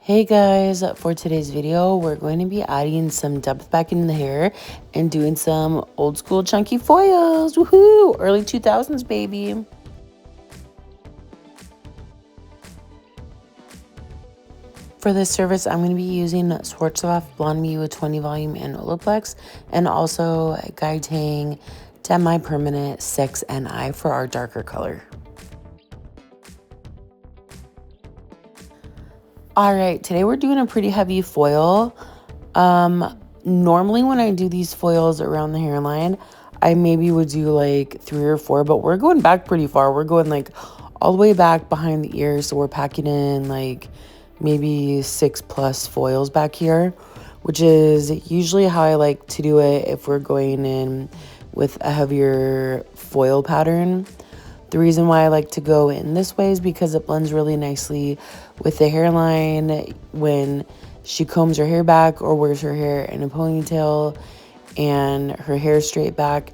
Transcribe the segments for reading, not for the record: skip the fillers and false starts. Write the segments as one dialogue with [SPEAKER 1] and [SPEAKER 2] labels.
[SPEAKER 1] Hey guys, for today's video, we're going to be adding some depth back in the hair and doing some old school chunky foils. Woohoo! Early 2000s, baby. For this service, I'm going to be using Schwarzkopf Blonde Me with 20 volume and Olaplex, and also Guy Tang Demi Permanent 6 NI for our darker color. All right, today we're doing a pretty heavy foil. Normally when I do these foils around the hairline, I maybe would do like 3 or 4, but we're going back pretty far. We're going like all the way back behind the ears, so we're packing in like maybe 6+ foils back here, which is usually how I like to do it if we're going in with a heavier foil pattern. The reason why I like to go in this way is because it blends really nicely with the hairline when she combs her hair back or wears her hair in a ponytail and her hair straight back.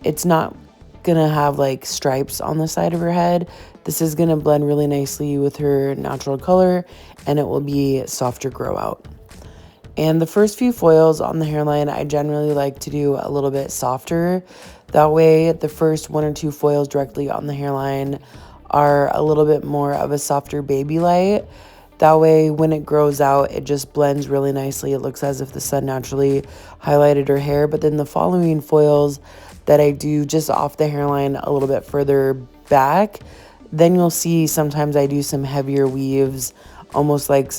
[SPEAKER 1] It's not gonna have like stripes on the side of her head. This is gonna blend really nicely with her natural color, and it will be softer grow out. And the first few foils on the hairline, I generally like to do a little bit softer. That way, the first 1 or 2 foils directly on the hairline are a little bit more of a softer baby light. That way, when it grows out, it just blends really nicely. It looks as if the sun naturally highlighted her hair. But then the following foils that I do just off the hairline a little bit further back, then you'll see sometimes I do some heavier weaves, almost like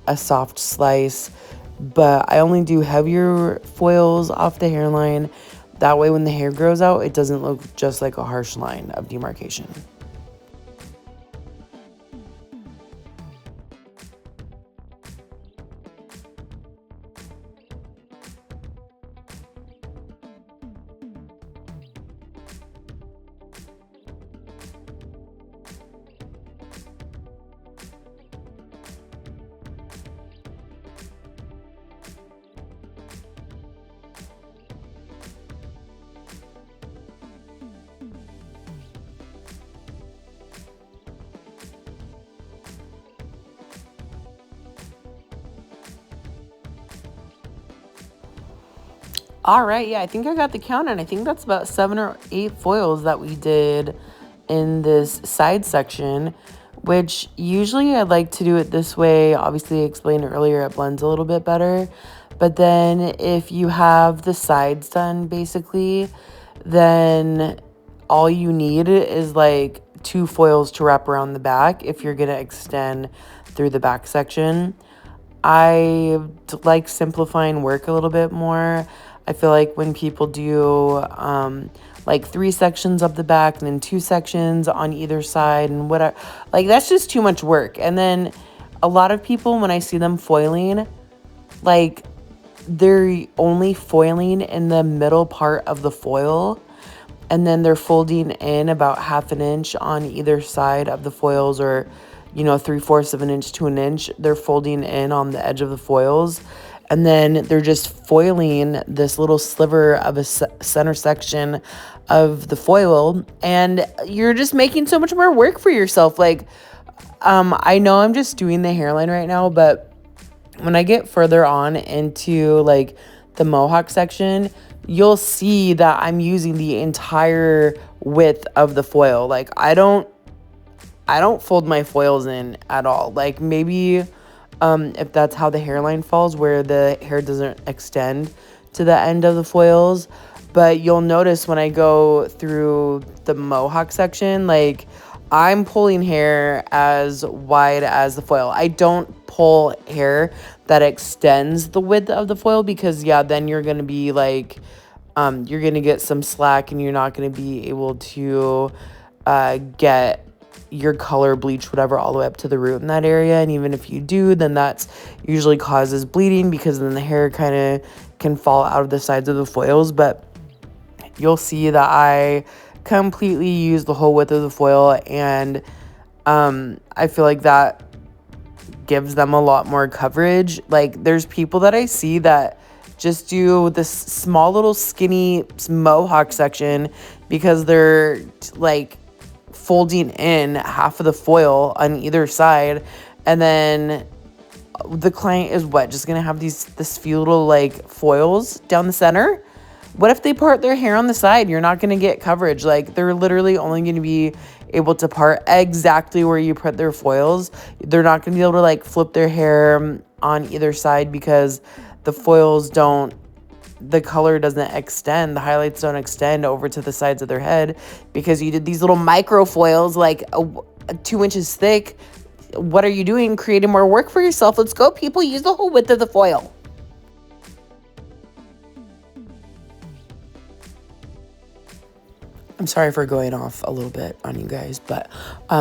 [SPEAKER 1] a soft slice, but I only do heavier foils off the hairline. That way when the hair grows out, it doesn't look just like a harsh line of demarcation. All right, yeah, I think I got the count, and I think that's about 7 or 8 foils that we did in this side section, which usually I like to do it this way. Obviously, I explained earlier, it blends a little bit better. But then if you have the sides done, basically, then all you need is like 2 foils to wrap around the back if you're going to extend through the back section. I like simplifying work a little bit more. I feel like when people do like 3 sections up the back and then 2 sections on either side and whatever, like that's just too much work. And then a lot of people, when I see them foiling, like they're only foiling in the middle part of the foil, and then they're folding in about 1/2 inch on either side of the foils, or 3/4 of an inch to an inch. They're folding in on the edge of the foils, and then they're just foiling this little sliver of a center section of the foil, and you're just making so much more work for yourself. Like, I know I'm just doing the hairline right now, but when I get further on into like the mohawk section, you'll see that I'm using the entire width of the foil. Like, I don't fold my foils in at all. Like, maybe if that's how the hairline falls, where the hair doesn't extend to the end of the foils. But you'll notice when I go through the mohawk section, like I'm pulling hair as wide as the foil. I don't pull hair that extends the width of the foil, because yeah, then you're going to be like, you're going to get some slack and you're not going to be able to get your color bleach, whatever, all the way up to the root in that area. And even if you do, then that's usually causes bleeding, because then the hair kind of can fall out of the sides of the foils. But you'll see that I completely use the whole width of the foil, and I feel like that gives them a lot more coverage. Like, there's people that I see that just do this small little skinny mohawk section because they're like folding in half of the foil on either side, And then the client is what? Just gonna have this few little like foils down the center? What if they part their hair on the side? You're not gonna get coverage. Like they're literally only gonna be able to part exactly where you put their foils. They're not gonna be able to like flip their hair on either side because the foils don't, the color doesn't extend, the highlights don't extend over to the sides of their head because you did these little micro foils like 2 inches thick. What are you doing? Creating more work for yourself. Let's go, people. Use the whole width of the foil. I'm sorry for going off a little bit on you guys, but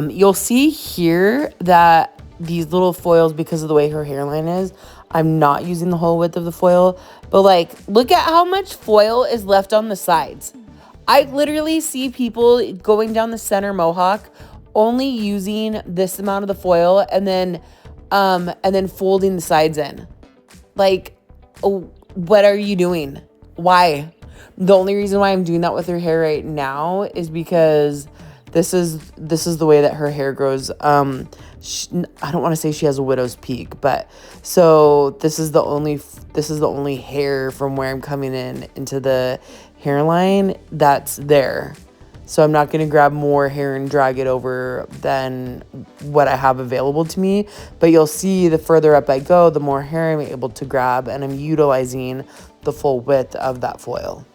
[SPEAKER 1] you'll see here that these little foils, because of the way her hairline is, I'm not using the whole width of the foil, but like, look at how much foil is left on the sides. I literally see people going down the center mohawk only using this amount of the foil and then folding the sides in. Like, oh, what are you doing? Why? The only reason why I'm doing that with her hair right now is because this is the way that her hair grows. I don't want to say she has a widow's peak, but so this is the only hair from where I'm coming into the hairline that's there. So I'm not going to grab more hair and drag it over than what I have available to me. But you'll see the further up I go, the more hair I'm able to grab, and I'm utilizing the full width of that foil.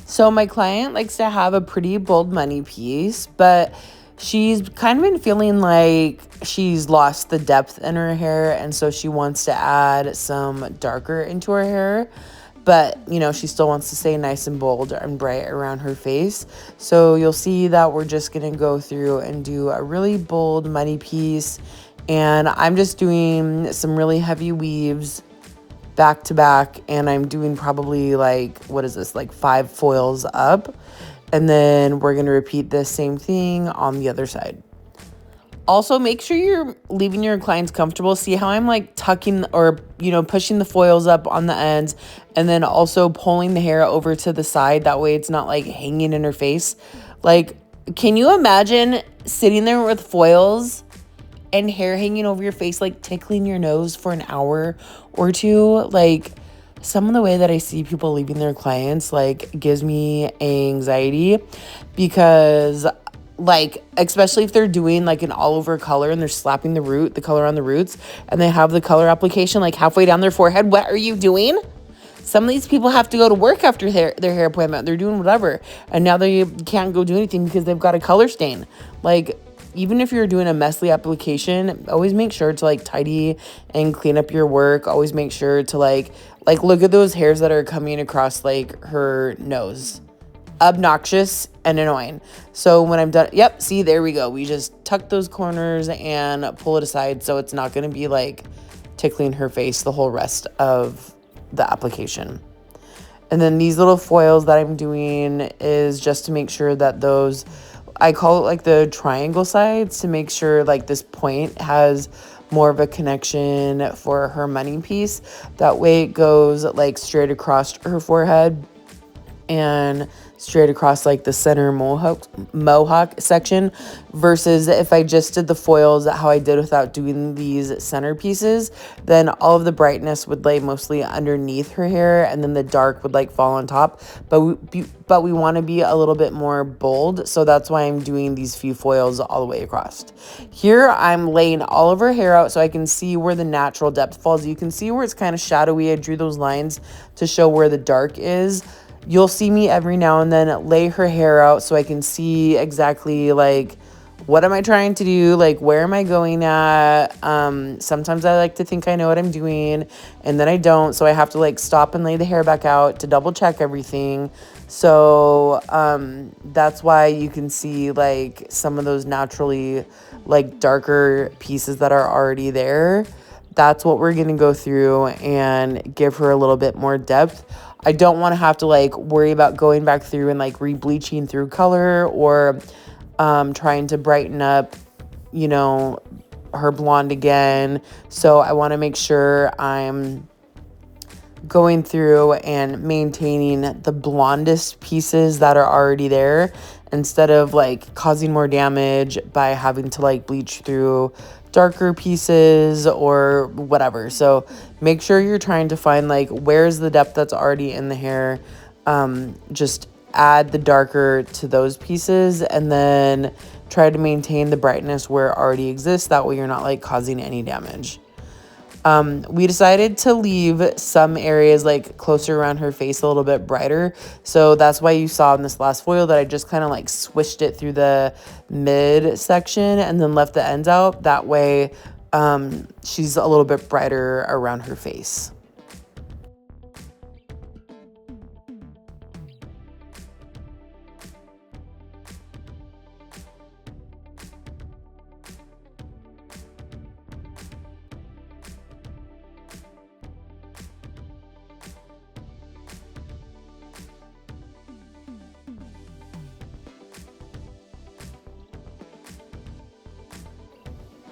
[SPEAKER 1] So my client likes to have a pretty bold money piece, but she's kind of been feeling like she's lost the depth in her hair, and so she wants to add some darker into her hair. But, you know, she still wants to stay nice and bold and bright around her face. So you'll see that we're just going to go through and do a really bold money piece. And I'm just doing some really heavy weaves back to back, and I'm doing probably like, what is this, like 5 foils up, and then we're going to repeat the same thing on the other side. Also, make sure you're leaving your clients comfortable. See how I'm like tucking or, you know, pushing the foils up on the ends and then also pulling the hair over to the side. That way it's not like hanging in her face. Like, can you imagine sitting there with foils and hair hanging over your face, like tickling your nose for an hour or two? Like, some of the way that I see people leaving their clients, like, gives me anxiety because, like, especially if they're doing like an all over color and they're slapping the color on the roots, and they have the color application like halfway down their forehead. What are you doing? Some of these people have to go to work after their hair appointment. They're doing whatever, and now they can't go do anything because they've got a color stain. Like, even if you're doing a messy application, always make sure to like tidy and clean up your work. Always make sure to like look at those hairs that are coming across like her nose. Obnoxious and annoying. So when I'm done, yep, see, there we go. We just tuck those corners and pull it aside so it's not going to be like tickling her face the whole rest of the application. And then these little foils that I'm doing is just to make sure that those, I call it like the triangle sides, to make sure like this point has more of a connection for her money piece. That way it goes like straight across her forehead and straight across like the center mohawk section, versus if I just did the foils how I did without doing these center pieces, then all of the brightness would lay mostly underneath her hair and then the dark would like fall on top. But we want to be a little bit more bold, so that's why I'm doing these few foils all the way across. Here I'm laying all of her hair out so I can see where the natural depth falls. You can see where it's kind of shadowy. I drew those lines to show where the dark is. You'll see me every now and then lay her hair out so I can see exactly like, what am I trying to do? Like, where am I going at? Sometimes I like to think I know what I'm doing and then I don't. So I have to like stop and lay the hair back out to double check everything. So that's why you can see like some of those naturally like darker pieces that are already there. That's what we're going to go through and give her a little bit more depth. I don't want to have to like worry about going back through and like re-bleaching through color or trying to brighten up, you know, her blonde again. So I want to make sure I'm going through and maintaining the blondest pieces that are already there instead of like causing more damage by having to like bleach through darker pieces or whatever. So make sure you're trying to find like where's the depth that's already in the hair. Just add the darker to those pieces and then try to maintain the brightness where it already exists. That way you're not like causing any damage. We decided to leave some areas like closer around her face a little bit brighter. So that's why you saw in this last foil that I just kind of like swished it through the mid section and then left the ends out. That way she's a little bit brighter around her face.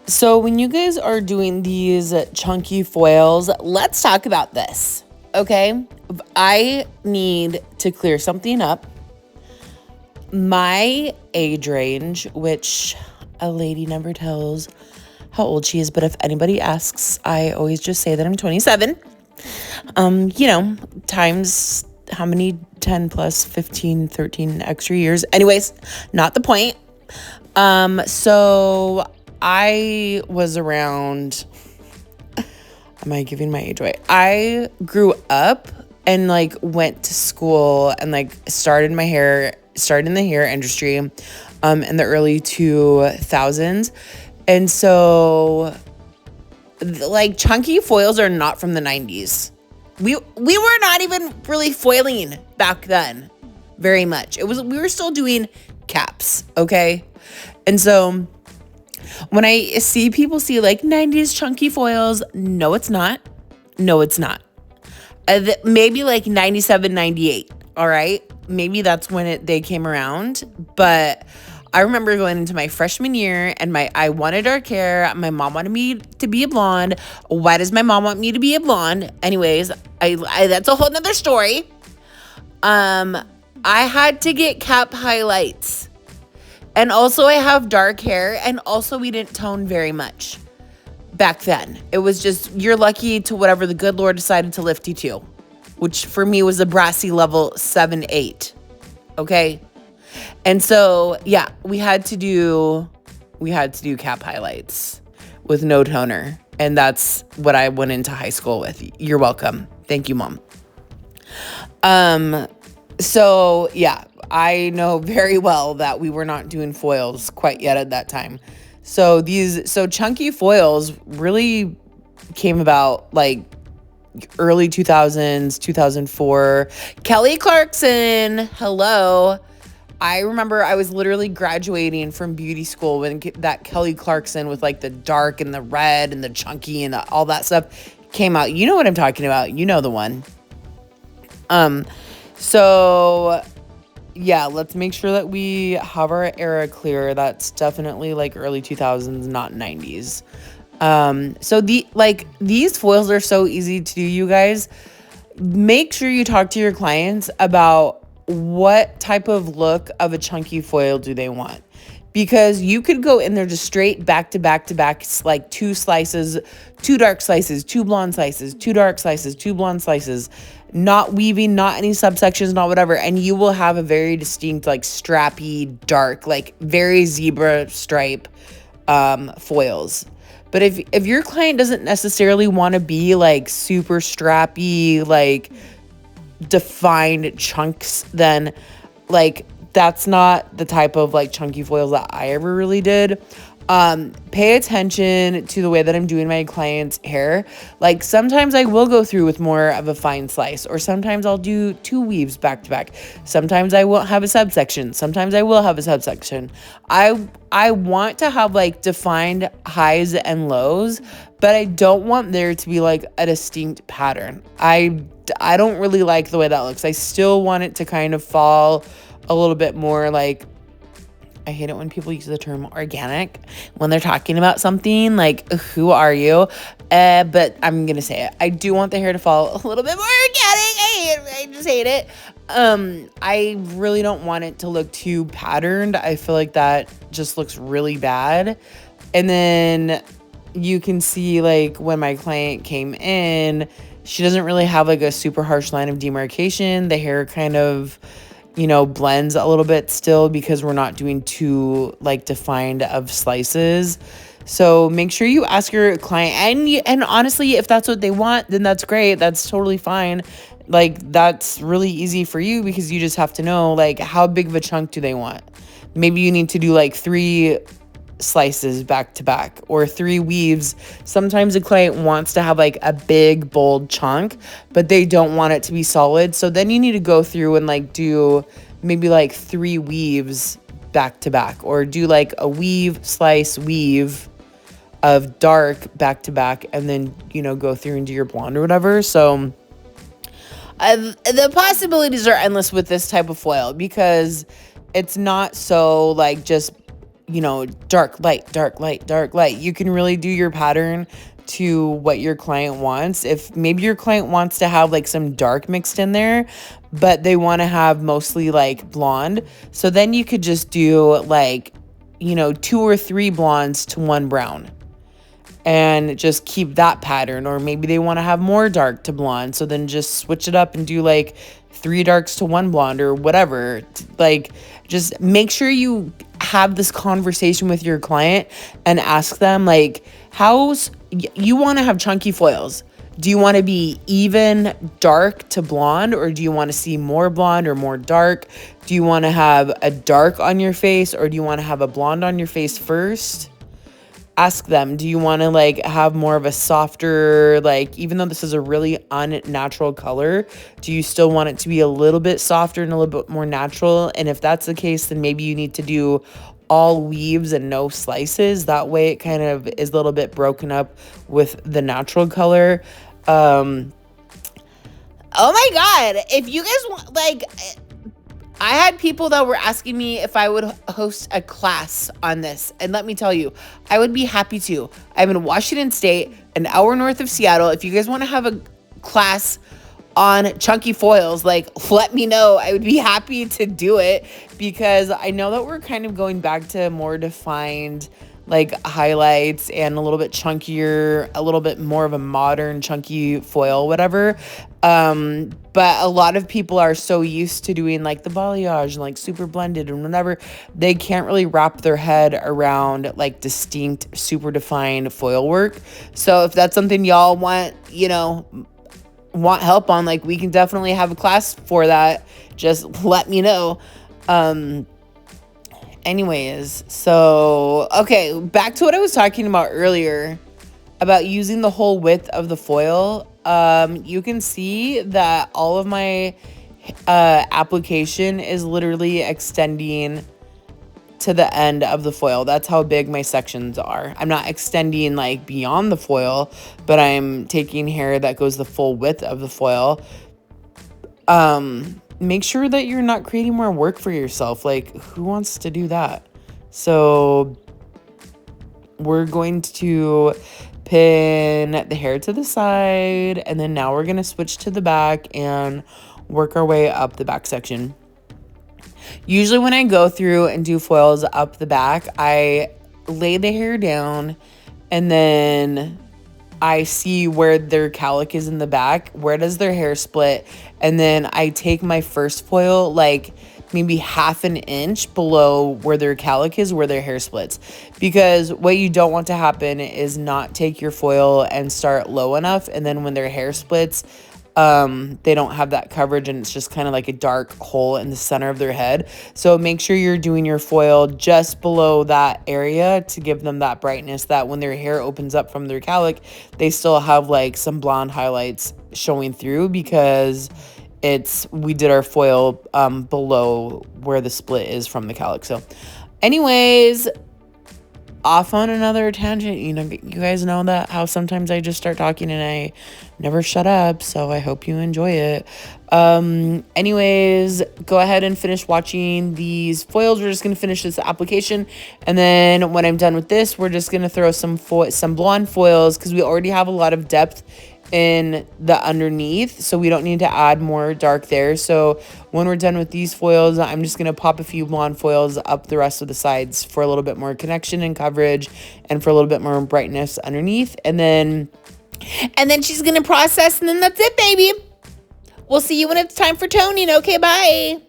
[SPEAKER 1] So when you guys are doing these chunky foils, let's talk about this, okay? I need to clear something up. My age range, which a lady never tells how old she is, but if anybody asks, I always just say that I'm 27. You know, times how many 10 plus 15, 13 extra years. Anyways, not the point. So I was around, am I giving my age away? I grew up and like went to school and like started in the hair industry in the early 2000s. And so like chunky foils are not from the 90s. We were not even really foiling back then very much. We were still doing caps, okay? And so when I see people see like 90s chunky foils, no, it's not. No, it's not. Maybe like 97, 98, all right? Maybe that's when they came around. But I remember going into my freshman year and I wanted dark hair. My mom wanted me to be a blonde. Why does my mom want me to be a blonde? Anyways, I that's a whole nother story. I had to get cap highlights. And also I have dark hair, and also we didn't tone very much back then. It was just, you're lucky to whatever the good Lord decided to lift you to, which for me was a brassy level 7, 8. Okay. And so, yeah, we had to do cap highlights with no toner. And that's what I went into high school with. You're welcome. Thank you, Mom. So yeah, I know very well that we were not doing foils quite yet at that time. So chunky foils really came about like early 2000s, 2004. Kelly Clarkson, hello. I remember I was literally graduating from beauty school when that Kelly Clarkson with like the dark and the red and the chunky and all that stuff came out. You know what I'm talking about. You know the one. So yeah, let's make sure that we have our era clear. That's definitely like early 2000s, not 90s. So these foils are so easy to do, you guys. Make sure you talk to your clients about what type of look of a chunky foil do they want. Because you could go in there just straight back to back to back, like 2 slices, 2 dark slices, 2 blonde slices, 2 dark slices, 2 blonde slices, not weaving, not any subsections, not whatever. And you will have a very distinct, like strappy, dark, like very zebra stripe foils. But if your client doesn't necessarily want to be like super strappy, like defined chunks, then like that's not the type of like chunky foils that I ever really did. Pay attention to the way that I'm doing my client's hair. Like sometimes I will go through with more of a fine slice, or sometimes I'll do 2 weaves back to back. Sometimes I won't have a subsection. Sometimes I will have a subsection. I want to have like defined highs and lows, but I don't want there to be like a distinct pattern. I don't really like the way that looks. I still want it to kind of fall a little bit more like, I hate it when people use the term organic when they're talking about something. Like, who are you? But I'm going to say it. I do want the hair to fall a little bit more organic. I hate it. I just hate it. I really don't want it to look too patterned. I feel like that just looks really bad. And then you can see like when my client came in, she doesn't really have like a super harsh line of demarcation. The hair kind of, blends a little bit still because we're not doing too like defined of slices. So make sure you ask your client, and honestly, if that's what they want, then that's great. That's totally fine. Like that's really easy for you because you just have to know like how big of a chunk do they want. Maybe you need to do like 3 slices back to back or 3 weaves. Sometimes a client wants to have like a big bold chunk, but they don't want it to be solid. So then you need to go through and like do maybe like 3 weaves back to back, or do like a weave, slice, weave of dark back to back, and then, go through and do your blonde or whatever. So the possibilities are endless with this type of foil because it's not so like just dark, light, dark, light, dark, light. You can really do your pattern to what your client wants. If maybe your client wants to have like some dark mixed in there, but they want to have mostly like blonde. So then you could just do like, 2 or 3 blondes to 1 brown and just keep that pattern. Or maybe they want to have more dark to blonde. So then just switch it up and do like 3 darks to 1 blonde or whatever. Like just make sure you have this conversation with your client and ask them like, you want to have chunky foils. Do you want to be even dark to blonde, or do you want to see more blonde or more dark? Do you want to have a dark on your face, or do you want to have a blonde on your face first? Ask them, do you want to like have more of a softer, like, even though this is a really unnatural color, do you still want it to be a little bit softer and a little bit more natural? And if that's the case, then maybe you need to do all weaves and no slices. That way it kind of is a little bit broken up with the natural color. Oh my God. If you guys want, like, I had people that were asking me if I would host a class on this. And let me tell you, I would be happy to. I'm in Washington State, an hour north of Seattle. If you guys want to have a class on chunky foils, like, let me know. I would be happy to do it because I know that we're kind of going back to more defined like highlights and a little bit chunkier, a little bit more of a modern chunky foil, whatever. But a lot of people are so used to doing like the balayage and like super blended and whatever, they can't really wrap their head around like distinct, super defined foil work. So if that's something y'all want, want help on, like we can definitely have a class for that. Just let me know. Anyways, so, okay, back to what I was talking about earlier about using the whole width of the foil. You can see that all of my application is literally extending to the end of the foil. That's how big my sections are. I'm not extending like beyond the foil, but I'm taking hair that goes the full width of the foil. Make sure that you're not creating more work for yourself. Like, who wants to do that? So we're going to pin the hair to the side, and then now we're going to switch to the back and work our way up the back section. Usually when I go through and do foils up the back, I lay the hair down and then I see where their cowlick is in the back, where does their hair split, and then I take my first foil like maybe half an inch below where their cowlick is, where their hair splits. Because what you don't want to happen is not take your foil and start low enough, and then when their hair splits, they don't have that coverage, and it's just kind of like a dark hole in the center of their head. So make sure you're doing your foil just below that area to give them that brightness, that when their hair opens up from their cowlick, they still have like some blonde highlights showing through, because we did our foil below where the split is from the cowlick. So anyways, off on another tangent. You know, you guys know that how sometimes I just start talking and I never shut up, so I hope you enjoy it. Anyways, go ahead and finish watching these foils. We're just gonna finish this application, and then when I'm done with this, we're just gonna throw some blonde foils, because we already have a lot of depth in the underneath, so we don't need to add more dark there. So when we're done with these foils, I'm just gonna pop a few blonde foils up the rest of the sides for a little bit more connection and coverage, and for a little bit more brightness underneath. And then she's gonna process, and then that's it, baby. We'll see you when it's time for toning. Okay, bye.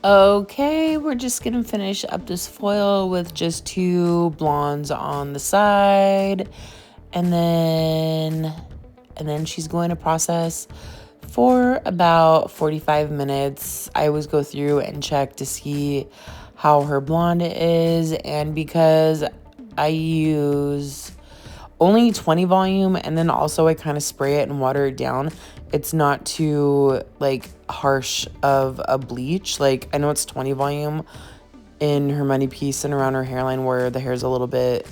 [SPEAKER 1] Okay, we're just gonna finish up this foil with just 2 blondes on the side, and then she's going to process for about 45 minutes. I always go through and check to see how her blonde is, and because I use only 20 volume, and then also I kind of spray it and water it down, it's not too like harsh of a bleach. Like, I know it's 20 volume in her money piece and around her hairline where the hair is a little bit,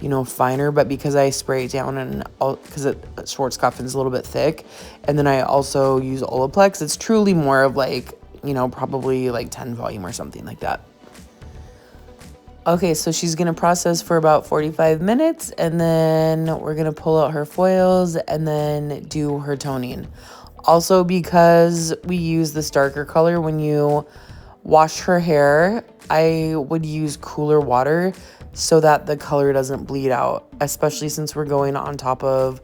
[SPEAKER 1] you know, finer, but because I spray it down, and because Schwarzkopf is a little bit thick, and then I also use Olaplex, it's truly more of like, you know, probably like 10 volume or something like that. Okay, so she's gonna process for about 45 minutes, and then we're gonna pull out her foils and then do her toning. Also, because we use this darker color, when you wash her hair, I would use cooler water so that the color doesn't bleed out, especially since we're going on top of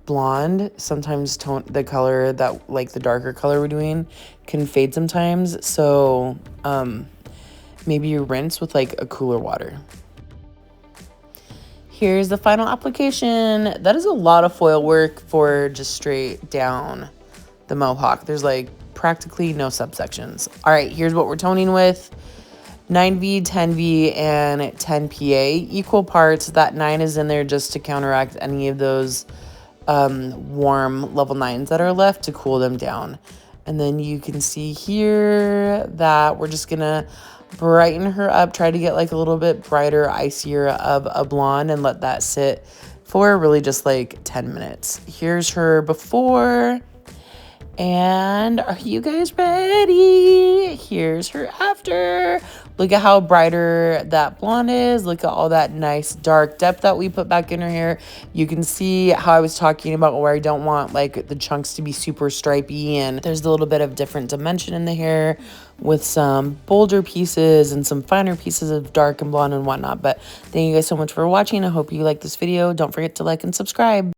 [SPEAKER 1] blonde. Sometimes the color that, like the darker color we're doing, can fade sometimes. So, maybe you rinse with like a cooler water. Here's the final application. That is a lot of foil work for just straight down the mohawk. There's like practically no subsections. All right, here's what we're toning with. 9V, 10V, and 10PA. Equal parts. That 9 is in there just to counteract any of those warm level 9s that are left, to cool them down. And then you can see here that we're just gonna brighten her up, try to get like a little bit brighter, icier of a blonde, and let that sit for really just like 10 minutes. Here's her before. And are you guys ready? Here's her after. Look at how brighter that blonde is. Look at all that nice dark depth that we put back in her hair. You can see how I was talking about where I don't want like the chunks to be super stripy, and there's a little bit of different dimension in the hair with some bolder pieces and some finer pieces of dark and blonde and whatnot. But thank you guys so much for watching. I hope you like this video. Don't forget to like and subscribe.